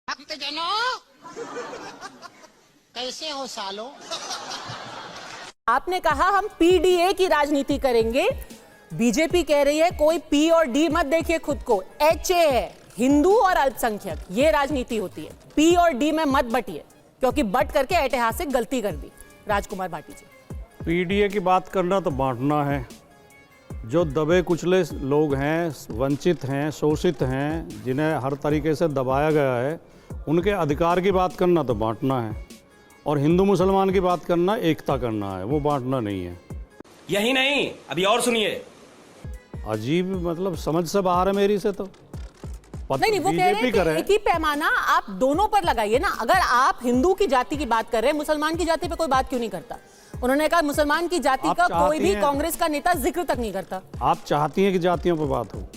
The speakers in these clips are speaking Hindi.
भक्तजनों कैसे हो सालो। आपने कहा हम पीडीए की राजनीति करेंगे, बीजेपी कह रही है कोई पी और डी मत देखिए खुद को, एचए है, हिंदू और अल्पसंख्यक, ये राजनीति होती है। पी और डी में मत बटिए क्योंकि बट करके ऐतिहासिक गलती कर दी। राजकुमार भाटी जी, पीडीए की बात करना तो बांटना है। जो दबे कुचले लोग हैं, वंचित हैं, शोषित हैं, जिन्हें हर तरीके से दबाया गया है, उनके अधिकार की बात करना तो बांटना है। और हिंदू मुसलमान की बात करना एकता करना है, वो बांटना नहीं है। यही नहीं, अभी और सुनिए। अजीब, मतलब समझ से बाहर है मेरी से तो। नहीं, वो कह रहे हैं कि एक ही पैमाना आप दोनों पर लगाइए ना। अगर आप हिंदू की जाति की बात कर रहे हैं, मुसलमान की जाति पे कोई बात क्यों नहीं करता? उन्होंने कहा मुसलमान की जाति का कोई भी कांग्रेस का नेता जिक्र तक नहीं करता। आप चाहती हैं कि जातियों पर बात हो?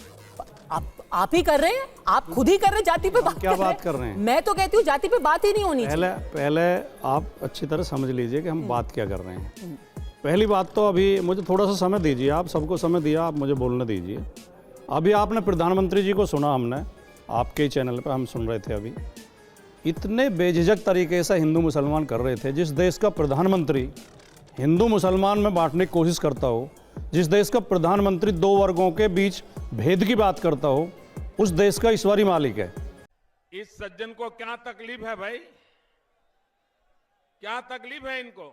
आप ही कर रहे हैं, आप खुद ही कर रहे हैं, जाति पे बात क्या बात कर रहे हैं? मैं तो कहती हूँ जाति पे बात ही नहीं होनी चाहिए। पहले आप अच्छी तरह समझ लीजिए कि हम बात क्या कर रहे हैं। पहली बात तो अभी मुझे थोड़ा सा समय दीजिए, आप सबको समय दिया, आप मुझे बोलने दीजिए। अभी आपने प्रधानमंत्री जी को सुना, हमने आपके चैनल पर हम सुन रहे थे। अभी इतने बेझिझक तरीके से हिंदू मुसलमान कर रहे थे। जिस देश का प्रधानमंत्री हिंदू मुसलमान में बांटने की कोशिश करता हो, जिस देश का प्रधानमंत्री दो वर्गों के बीच भेद की बात करता हो, उस देश का ईश्वरी मालिक है। इस सज्जन को क्या तकलीफ है भाई? क्या तकलीफ है इनको?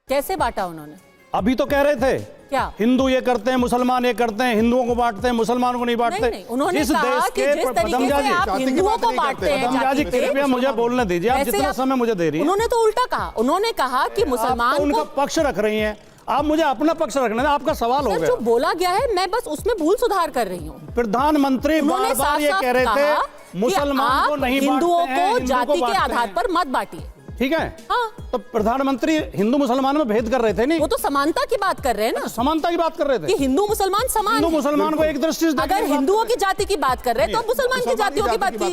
कैसे बांटा उन्होंने? अभी तो कह रहे थे क्या हिंदू ये करते हैं, मुसलमान ये करते हैं, हिंदुओं को बांटते हैं, मुसलमानों को नहीं बांटते। नहीं, उन्होंने कहा कि जिस तरीके से आप हिंदुओं को बांटते हैं जाति पे, कृपया मुझे बोलने दीजिए, आप जितना समय मुझे दे रही हैं। उन्होंने तो उल्टा कहा, उन्होंने कहा कि मुसलमान तो उनका पक्ष रख रही हैं, आप मुझे अपना पक्ष रखना है। आपका सवाल हो गया, जो बोला गया है मैं बस उसमें भूल सुधार कर रही हूँ। प्रधानमंत्री बार-बार ये कह रहे थे मुसलमान को नहीं हिंदुओं को जाति के आधार पर मत बांटिए, ठीक है? हाँ। तो प्रधानमंत्री हिंदू मुसलमान में भेद कर रहे थे नहीं? वो तो समानता की बात कर रहे हैं ना, समानता की बात कर रहे थे कि हिंदू मुसलमान समान हिंदू मुसलमान को एक दृष्टि से अगर हिंदुओं की जाति की बात कर रहे हैं तो मुसलमान की जातियों की बात की,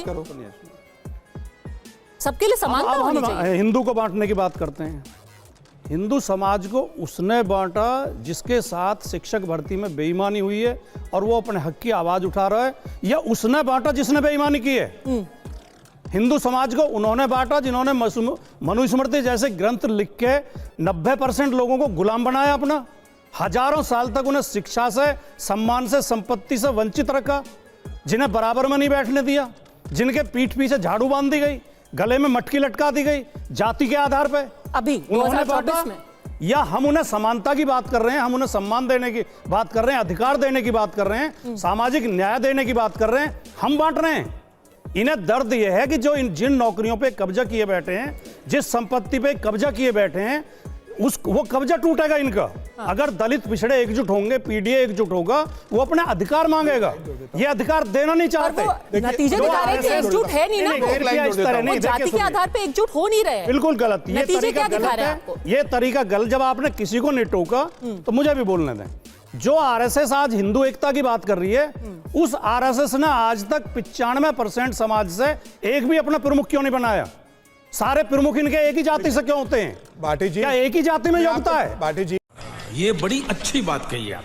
सबके लिए समानता होनी चाहिए। हिंदू को बांटने की बात करते हैं। हिंदू समाज को उसने बांटा जिसके साथ शिक्षक भर्ती में बेईमानी हुई है और वो अपने हक की आवाज उठा रहा है, या उसने बांटा जिसने बेईमानी की है? हिंदू समाज को उन्होंने बांटा जिन्होंने मनुस्मृति जैसे ग्रंथ लिख के 90% लोगों को गुलाम बनाया अपना। हजारों साल तक उन्हें शिक्षा से, सम्मान से, संपत्ति से वंचित रखा, जिन्हें बराबर में नहीं बैठने दिया, जिनके पीठ पीछे झाड़ू बांध दी गई, गले में मटकी लटका दी गई जाति के आधार पर। अभी 2024 में या हम उन्हें समानता की बात कर रहे हैं, हम उन्हें सम्मान देने की बात कर रहे हैं, अधिकार देने की बात कर रहे हैं, सामाजिक न्याय देने की बात कर रहे हैं, हम बांट रहे हैं। इन्हें दर्द यह है कि जो जिन नौकरियों पे कब्जा किए बैठे हैं, जिस संपत्ति पे कब्जा किए बैठे हैं, वो कब्जा टूटेगा इनका। अगर दलित पिछड़े एकजुट होंगे, पीडीए एकजुट होगा, वो अपने अधिकार मांगेगा। ये अधिकार देना नहीं चाहते। नतीजे दिखा रहे हैं कि एकजुट है नहीं ना, वो जाति के आधार पे एकजुट हो नहीं रहे। बिल्कुल गलत, ये तरीका गलत है। ये तरीका गलत। जब आपने किसी को नहीं टोका तो मुझे भी बोलने दें। जो आरएसएस आज हिंदू एकता की बात कर रही है, उस आरएसएस ने आज तक 95% समाज से एक भी अपना प्रमुख क्यों नहीं बनाया? सारे प्रमुख इनके एक ही जाति से क्यों होते हैं? भाटी जी, क्या एक ही जाति में योग्यता है? भाटी जी, ये बड़ी अच्छी बात कही आप।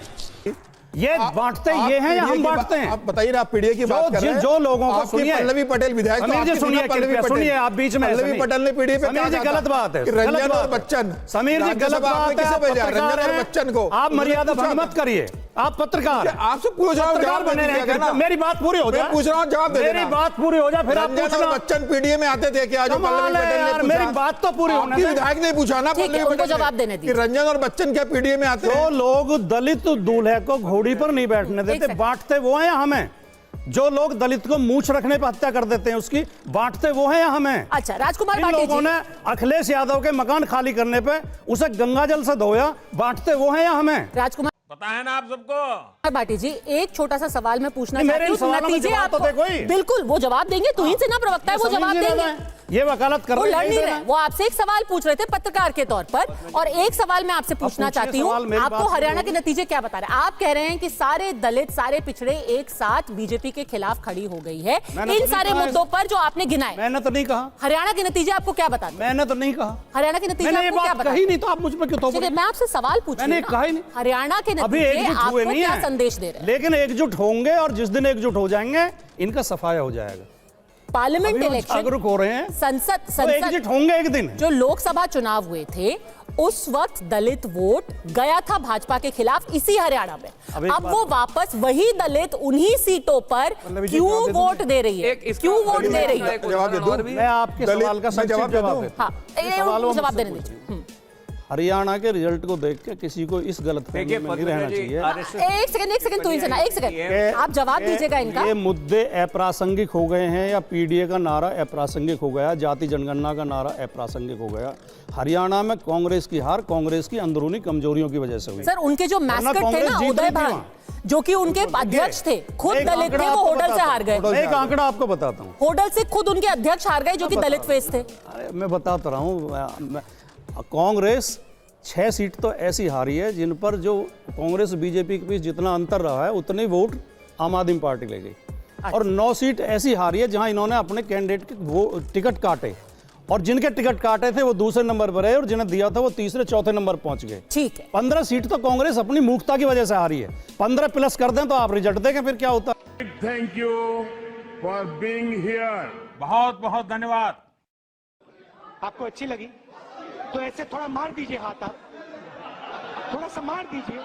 ये बांटते ये हैं या हम बांटते हैं? आप बताइए ना, आप पीडीए की बात कर रहे हैं। जो लोगों को सुनिए, पल्लवी पटेल विधायक, समीर जी सुनिए, सुनिए आप बीच में। पल्लवी पटेल ने पीडीए पे समीर जी गलत बात है, रंजन और बच्चन। समीर जी गलत बात है, रंजन और बच्चन को आप मर्यादा भंग मत करिए। आप पत्रकार, आपसे पूछो, जवाब बने रहें। मेरी बात पूरी हो जाए, पूछ रहा हूँ, जवाब दे। मेरी बात पूरी हो जाए फिर आप पूछना। बच्चन पीडीए में आते थे क्या? जो पल्लवी पटेल ने पूछा, मेरी बात तो पूरी होने दे। विधायक ने पूछा ना, पल्लवी पटेल जवाब देने दीजिए। रंजन और बच्चन क्या पीडीए में आते? जो लोग दलित दूल्हे को घोड़ी पर नहीं बैठने देते, बांटते वो हैं या हमें? जो लोग दलित को मूंछ रखने पर हत्या कर देते हैं, उसकी बांटते वो हैं या हमें? अच्छा, राजकुमार इन भाटी लोगों जी, ने अखिलेश यादव के मकान खाली करने पे उसे गंगाजल से धोया, बांटते वो हैं या हमें? राजकुमार पता है ना आप सबको? भाटी जी, एक छोटा सा सवाल मैं पूछना मेरे चाहती हूँ। सवालों में नतीजे जवाब तो आपको दे कोई। बिल्कुल वो जवाब देंगे, तू ही से ना प्रवक्ता है, वो जवाब देंगे। ये वकालत कर वो रहे लड़ नहीं हैं। रहे, वो आपसे एक सवाल पूछ रहे थे पत्रकार के तौर पर, और एक सवाल मैं आपसे पूछना चाहती हूँ। आपको हरियाणा के नतीजे क्या बता रहे हैं? आप कह रहे हैं कि सारे दलित, सारे पिछड़े एक साथ बीजेपी के खिलाफ खड़ी हो गई है इन सारे मुद्दों पर जो आपने गिनाए। मैंने तो नहीं कहा। हरियाणा के नतीजे आपको क्या बताते हैं? मैंने तो नहीं कहा। हरियाणा के नतीजे मैंने ये आपको क्या बात बताते कही नहीं, तो आप मुझ पर क्यों थोप रहे हैं? मैं आपसे सवाल पूछ रही हूं। मैंने कहा ही नहीं। हरियाणा के अभी नतीजे एकजुट आपको हुए नहीं क्या है, संदेश दे रहे हैं? लेकिन एकजुट होंगे और जिस दिन एकजुट हो जाएंगे इनका सफाया हो जाएगा। पार्लियामेंट अभी वो इलेक्शन, जागरूक हो रहे हैं, संसद एग्जिट होंगे एक दिन। जो लोकसभा चुनाव हुए थे उस वक्त दलित वोट गया था भाजपा के खिलाफ इसी हरियाणा में। अब वो वापस वही दलित उन्हीं सीटों पर क्यों वोट दे रही है, क्यों वोट दे रही है? जवाब दे दूं? मैं आपके सवाल का संक्षिप्त जवाब देता हूं। हाँ, जवाब देने दीजिए। हरियाणा के रिजल्ट को देख के किसी को इस गलतफहमी में नहीं रहना चाहिए। एक सेकंड, तू ही सुना, एक सेकंड, आप जवाब दीजिएगा इनका। ये मुद्दे अप्रासंगिक हो गए हैं या पीडीए का नारा अप्रासंगिक हो गया, जाति जनगणना का नारा अप्रासंगिक हो गया। हरियाणा में कांग्रेस की हार कांग्रेस की अंदरूनी कमजोरियों की वजह से हुई। सर, उनके जो मैस्कट थे ना उदय भान, जो कि उनके अध्यक्ष थे, खुद दलित थे, वो होडल से हार गए। एक आंकड़ा आपको बताता हूँ, होडल से खुद उनके अध्यक्ष हार गए जो कि दलित फेस थे। अरे मैं बताता रहा हूँ, कांग्रेस 6 सीट तो ऐसी हारी है जिन पर जो कांग्रेस बीजेपी के बीच जितना अंतर रहा है उतने वोट आम आदमी पार्टी ले गई। और 9 सीट ऐसी हारी है जहां इन्होंने अपने कैंडिडेट के टिकट काटे, और जिनके टिकट काटे थे वो दूसरे नंबर पर है और जिन्हें दिया था वो तीसरे चौथे नंबर पहुंच गए। ठीक है, 15 सीट तो कांग्रेस अपनी मूर्खता की वजह से हारी है। 15 प्लस कर दें तो आप रिजल्ट देंगे, फिर क्या होता है। Thank you for being here. बहुत बहुत धन्यवाद। आपको अच्छी लगी तो ऐसे थोड़ा मार दीजिए हाथ, आप थोड़ा सा मार दीजिए।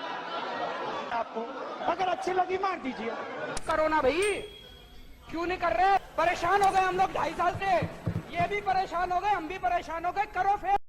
आपको अगर अच्छी लगी मार दीजिए। करो ना भाई, क्यों नहीं कर रहे? परेशान हो गए हम लोग 2.5 साल से, ये भी परेशान हो गए, हम भी परेशान हो गए, करो फिर।